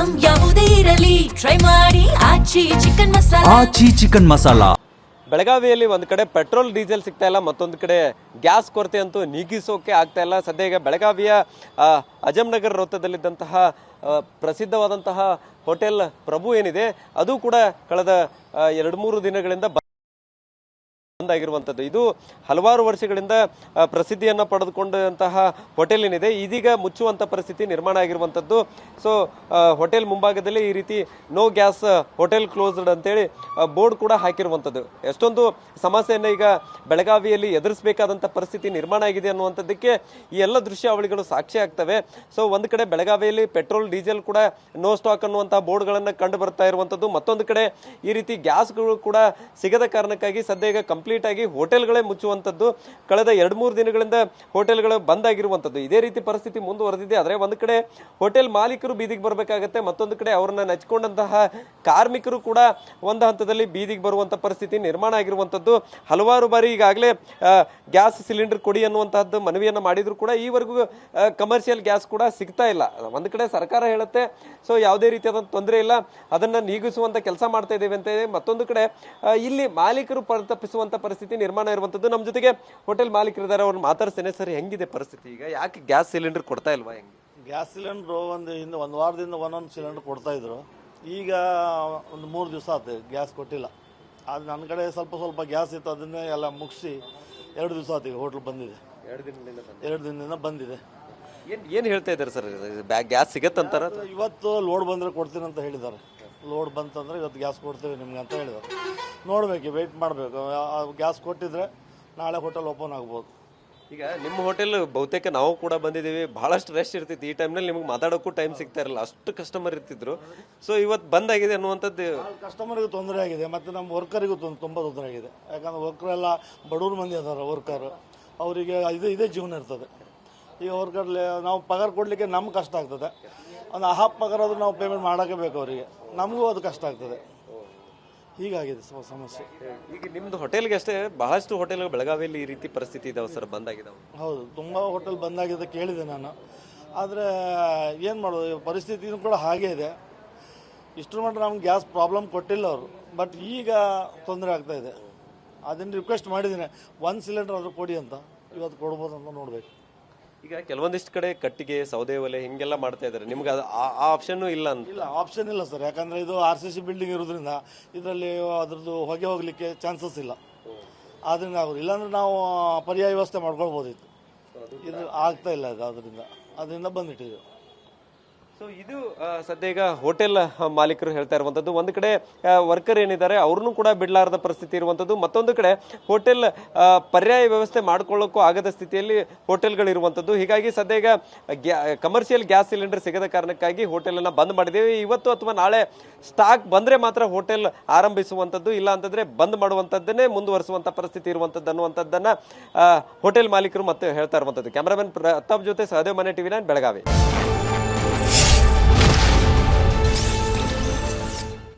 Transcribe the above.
Item ಯಾವುದೇ ಇರಲಿ try ಮಾಡಿ ಆಚಿ ಚಿಕನ್ ಮಸಾಲಾ. ಬೆಳಗಾವಿಯಲ್ಲಿ ಒಂದು ಕಡೆ ಪೆಟ್ರೋಲ್ ಡೀಸೆಲ್ ಸಿಗ್ತಾ ಇಲ್ಲ, ಮತ್ತೊಂದು ಕಡೆ ಗ್ಯಾಸ್ ಕೊರತೆ ಅಂತೂ ನೀಗಿಸೋಕೆ ಆಗ್ತಾ ಇಲ್ಲ. ಸದ್ಯ ಈಗ ಬೆಳಗಾವಿಯ ಅಜಂನಗರ ವೃತ್ತದಲ್ಲಿದ್ದಂತಹ ಪ್ರಸಿದ್ಧವಾದಂತಹ ಹೋಟೆಲ್ ಪ್ರಭು ಏನಿದೆ ಅದು ಕೂಡ ಕಳೆದ 2-3 ದಿನಗಳಿಂದ ಆಗಿರುವಂಥದ್ದು. ಇದು ಹಲವಾರು ವರ್ಷಗಳಿಂದ ಪ್ರಸಿದ್ಧಿಯನ್ನು ಪಡೆದುಕೊಂಡಂತಹ ಹೋಟೆಲ್ ಏನಿದೆ ಇದೀಗ ಮುಚ್ಚುವಂಥ ಪರಿಸ್ಥಿತಿ ನಿರ್ಮಾಣ ಆಗಿರುವಂಥದ್ದು. ಸೊ ಹೋಟೆಲ್ ಮುಂಭಾಗದಲ್ಲಿ ಈ ರೀತಿ ನೋ ಗ್ಯಾಸ್ ಹೋಟೆಲ್ ಕ್ಲೋಸ್ಡ್ ಅಂತೇಳಿ ಬೋರ್ಡ್ ಕೂಡ ಹಾಕಿರುವಂಥದ್ದು. ಎಷ್ಟೊಂದು ಸಮಸ್ಯೆಯನ್ನು ಈಗ ಬೆಳಗಾವಿಯಲ್ಲಿ ಎದುರಿಸಬೇಕಾದಂಥ ಪರಿಸ್ಥಿತಿ ನಿರ್ಮಾಣ ಆಗಿದೆ ಅನ್ನುವಂಥದ್ದಕ್ಕೆ ಈ ಎಲ್ಲ ದೃಶ್ಯಾವಳಿಗಳು ಸಾಕ್ಷಿ ಆಗ್ತವೆ. ಸೊ ಒಂದು ಕಡೆ ಬೆಳಗಾವಿಯಲ್ಲಿ ಪೆಟ್ರೋಲ್ ಡೀಸೆಲ್ ಕೂಡ ನೋ ಸ್ಟಾಕ್ ಅನ್ನುವಂಥ ಬೋರ್ಡ್ಗಳನ್ನು ಕಂಡು ಬರ್ತಾ ಇರುವಂಥದ್ದು. ಮತ್ತೊಂದು ಕಡೆ ಈ ರೀತಿ ಗ್ಯಾಸ್ಗಳು ಕೂಡ ಸಿಗದ ಕಾರಣಕ್ಕಾಗಿ ಸದ್ಯ ಈಗ ಕಂಪ್ಲೀಟ್ ಆಗಿ ಹೋಟೆಲ್ಗಳೇ ಮುಚ್ಚುವಂಥದ್ದು. ಕಳೆದ 2-3 ದಿನಗಳಿಂದ ಹೋಟೆಲ್ಗಳು ಬಂದ್ ಆಗಿರುವಂಥದ್ದು. ಇದೇ ರೀತಿ ಪರಿಸ್ಥಿತಿ ಮುಂದುವರೆದಿದೆ. ಆದರೆ ಒಂದು ಕಡೆ ಹೋಟೆಲ್ ಮಾಲೀಕರು ಬೀದಿಗೆ ಬರಬೇಕಾಗತ್ತೆ, ಮತ್ತೊಂದು ಕಡೆ ಅವರನ್ನ ನೆಚ್ಚಿಕೊಂಡಂತಹ ಕಾರ್ಮಿಕರು ಕೂಡ ಒಂದು ಹಂತದಲ್ಲಿ ಬೀದಿಗೆ ಬರುವಂಥ ಪರಿಸ್ಥಿತಿ ನಿರ್ಮಾಣ ಆಗಿರುವಂಥದ್ದು. ಹಲವಾರು ಬಾರಿ ಈಗಾಗಲೇ ಗ್ಯಾಸ್ ಸಿಲಿಂಡರ್ ಕೊಡಿ ಅನ್ನುವಂತಹದ್ದು ಮನವಿಯನ್ನು ಮಾಡಿದ್ರು ಕೂಡ ಈವರೆಗೂ ಕಮರ್ಷಿಯಲ್ ಗ್ಯಾಸ್ ಕೂಡ ಸಿಗ್ತಾ ಇಲ್ಲ. ಒಂದು ಕಡೆ ಸರ್ಕಾರ ಹೇಳುತ್ತೆ ಸೊ ಯಾವುದೇ ರೀತಿಯಾದ ತೊಂದರೆ ಇಲ್ಲ, ಅದನ್ನ ನೀಗಿಸುವಂತ ಕೆಲಸ ಮಾಡ್ತಾ ಇದ್ದೇವೆ ಅಂತ. ಮತ್ತೊಂದು ಕಡೆ ಇಲ್ಲಿ ಮಾಲೀಕರು ತಪ್ಪಿಸುವಂತ ಪರಿಸ್ಥಿತಿ ನಿರ್ಮಾಣ ಇರುವಂತದ್ದು. ನಮ್ಮ ಜೊತೆಗೆ ಹೋಟೆಲ್ ಮಾಲೀಕರಿದ್ದಾರೆ, ಅವ್ರು ಮಾತಾಡ್ತೇನೆ. ಸರ್, ಹೆಂಗಿದೆ ಪರಿಸ್ಥಿತಿ ಈಗ? ಯಾಕೆ ಗ್ಯಾಸ್ ಸಿಲಿಂಡರ್ ಕೊಡ್ತಾ ಇಲ್ವಾ? ಹೆಂಗೆ ಗ್ಯಾಸ್ ಸಿಲಿಂಡ್ರು ಒಂದು ವಾರದಿಂದ ಒಂದೊಂದು ಸಿಲಿಂಡರ್ ಕೊಡ್ತಾ ಇದ್ರು. ಈಗ ಒಂದು 3 ದಿವಸ ಆಯ್ತು ಗ್ಯಾಸ್ ಕೊಟ್ಟಿಲ್ಲ. ಅದು ನನ್ನ ಕಡೆ ಸ್ವಲ್ಪ ಗ್ಯಾಸ್ ಇತ್ತು, ಅದನ್ನೇ ಎಲ್ಲ ಮುಗಿಸಿ 2 ದಿವಸ ಆಯ್ತು. ಈಗ ಹೋಟ್ಲ್ ಬಂದಿದೆ, 2 ದಿನದಿಂದ ಬಂದಿದೆ. ಏನು ಹೇಳ್ತಾ ಇದ್ದಾರೆ ಸರ್? ಗ್ಯಾಸ್ ಸಿಗತ್ತಂತಾರ? ಇವತ್ತು ಲೋಡ್ ಬಂದರೆ ಕೊಡ್ತೀನಿ ಅಂತ ಹೇಳಿದ್ದಾರೆ. ಲೋಡ್ ಬಂತಂದ್ರೆ ಇವತ್ತು ಗ್ಯಾಸ್ ಕೊಡ್ತೀವಿ ನಿಮ್ಗೆ ಅಂತ ಹೇಳಿದ್ದಾರೆ. ನೋಡಬೇಕು, ವೆಯ್ಟ್ ಮಾಡಬೇಕು. ಗ್ಯಾಸ್ ಕೊಟ್ಟಿದ್ರೆ ನಾಳೆ ಹೋಟೆಲ್ ಓಪನ್ ಆಗ್ಬೋದು. ಈಗ ನಿಮ್ಮ ಹೋಟೆಲ್ ಬಹುತೇಕ ನಾವು ಕೂಡ ಬಂದಿದ್ದೀವಿ, ಬಹಳಷ್ಟು ರೆಸ್ಟ್ ಇರ್ತಿತ್ತು. ಈ ಟೈಮ್ನಲ್ಲಿ ನಿಮ್ಗೆ ಮಾತಾಡೋಕ್ಕೂ ಟೈಮ್ ಸಿಗ್ತಾ ಇರಲ್ಲ, ಅಷ್ಟು ಕಸ್ಟಮರ್ ಇರ್ತಿದ್ರು. ಸೊ ಇವತ್ತು ಬಂದಾಗಿದೆ ಅನ್ನುವಂಥದ್ದು. ಕಸ್ಟಮರ್ಗೂ ತೊಂದರೆ ಆಗಿದೆ, ಮತ್ತು ನಮ್ಮ ವರ್ಕರಿಗೂ ತುಂಬ ತೊಂದರೆ ಆಗಿದೆ. ಯಾಕಂದ್ರೆ ವರ್ಕರೆಲ್ಲ ಬಡವ್ರ ಮಂದಿ ಅದಾರ ವರ್ಕರ್, ಅವರಿಗೆ ಇದೇ ಜೀವನ ಇರ್ತದೆ. ಈಗ ವರ್ಕರ್ಲಿ ನಾವು ಪಗಾರ ಕೊಡಲಿಕ್ಕೆ ನಮ್ಗೆ ಕಷ್ಟ ಆಗ್ತದೆ. ಒಂದು ಹಾಫ್ ಪಗಾರ ಆದರೂ ನಾವು ಪೇಮೆಂಟ್ ಮಾಡೋಕ್ಕೆ ಬೇಕು ಅವರಿಗೆ, ನಮಗೂ ಅದು ಕಷ್ಟ ಆಗ್ತದೆ. ಹೀಗಾಗಿದೆ ಸಮಸ್ಯೆ. ಈಗ ನಿಮ್ದು ಹೋಟೆಲ್ಗೆ ಅಷ್ಟೇ ಬಹಳಷ್ಟು ಹೋಟೆಲ್ಗಳು ಬೆಳಗಾವಿಯಲ್ಲಿ ಈ ರೀತಿ ಪರಿಸ್ಥಿತಿ ಇದಾವೆ ಸರ್, ಬಂದಾಗಿದ್ದಾವೆ? ಹೌದು, ತುಂಬ ಹೋಟೆಲ್ ಬಂದಾಗಿದೆ ಕೇಳಿದೆ ನಾನು. ಆದರೆ ಏನು ಮಾಡೋದು, ಪರಿಸ್ಥಿತಿನೂ ಕೂಡ ಹಾಗೇ ಇದೆ. ಇಷ್ಟರ ಮಟ್ಟ ನಮ್ಗೆ ಗ್ಯಾಸ್ ಪ್ರಾಬ್ಲಮ್ ಕೊಟ್ಟಿಲ್ಲ ಅವರು, ಬಟ್ ಈಗ ತೊಂದರೆ ಆಗ್ತಾ ಇದೆ. ಅದನ್ನು ರಿಕ್ವೆಸ್ಟ್ ಮಾಡಿದ್ದೀನಿ, 1 ಸಿಲಿಂಡರ್ ಆದರೂ ಕೊಡಿ ಅಂತ. ಇವತ್ತು ಕೊಡ್ಬೋದು ಅಂತ ನೋಡಬೇಕು. ಈಗ ಕೆಲವೊಂದಿಷ್ಟು ಕಡೆ ಕಟ್ಟಿಗೆ, ಸೌದೆ ಒಲೆ ಹಿಂಗೆಲ್ಲ ಮಾಡ್ತಾ ಇದ್ದಾರೆ, ನಿಮ್ಗೆ ಅದು ಆ ಆಪ್ಷನ್ನು ಇಲ್ಲ ಅಂತ? ಇಲ್ಲ, ಆಪ್ಷನ್ ಇಲ್ಲ ಸರ್. ಯಾಕಂದರೆ ಇದು RCC ಬಿಲ್ಡಿಂಗ್ ಇರೋದ್ರಿಂದ ಇದರಲ್ಲಿ ಅದ್ರದ್ದು ಹೊಗೆ ಹೋಗಲಿಕ್ಕೆ ಚಾನ್ಸಸ್ ಇಲ್ಲ. ಆದ್ದರಿಂದ ಆಗೋದು, ಇಲ್ಲಾಂದ್ರೆ ನಾವು ಪರ್ಯಾಯ ವ್ಯವಸ್ಥೆ ಮಾಡ್ಕೊಳ್ಬೋದಿತ್ತು. ಇದು ಆಗ್ತಾ ಇಲ್ಲ, ಇದು ಅದರಿಂದ ಬಂದಿಟ್ಟಿದ್ದೀವಿ. ಸೊ ಇದು ಸದ್ಯ ಈಗ ಹೋಟೆಲ್ ಮಾಲೀಕರು ಹೇಳ್ತಾ ಇರುವಂಥದ್ದು. ಒಂದು ಕಡೆ ವರ್ಕರ್ ಏನಿದ್ದಾರೆ ಅವ್ರನ್ನೂ ಕೂಡ ಬಿಡಲಾರದ ಪರಿಸ್ಥಿತಿ ಇರುವಂಥದ್ದು, ಮತ್ತೊಂದು ಕಡೆ ಹೋಟೆಲ್ ಪರ್ಯಾಯ ವ್ಯವಸ್ಥೆ ಮಾಡ್ಕೊಳ್ಳೋಕ್ಕೂ ಆಗದ ಸ್ಥಿತಿಯಲ್ಲಿ ಹೋಟೆಲ್ಗಳು ಇರುವಂಥದ್ದು. ಹೀಗಾಗಿ ಸದ್ಯ ಈಗ ಕಮರ್ಷಿಯಲ್ ಗ್ಯಾಸ್ ಸಿಲಿಂಡರ್ ಸಿಗದ ಕಾರಣಕ್ಕಾಗಿ ಹೋಟೆಲನ್ನು ಬಂದ್ ಮಾಡಿದ್ದೇವೆ. ಇವತ್ತು ಅಥವಾ ನಾಳೆ ಸ್ಟಾಕ್ ಬಂದರೆ ಮಾತ್ರ ಹೋಟೆಲ್ ಆರಂಭಿಸುವಂಥದ್ದು, ಇಲ್ಲ ಅಂತಂದರೆ ಬಂದ್ ಮಾಡುವಂಥದ್ದನ್ನೇ ಮುಂದುವರಿಸುವಂಥ ಪರಿಸ್ಥಿತಿ ಇರುವಂಥದ್ದು ಅನ್ನುವಂಥದ್ದನ್ನು ಹೋಟೆಲ್ ಮಾಲೀಕರು ಮತ್ತೆ ಹೇಳ್ತಾ ಇರುವಂಥದ್ದು. ಕ್ಯಾಮ್ರಾಮನ್ ಪ್ರತಾಪ್ ಜೊತೆ ಸಹದೇವ್ ಮನೆ TV9 ಬೆಳಗಾವಿ.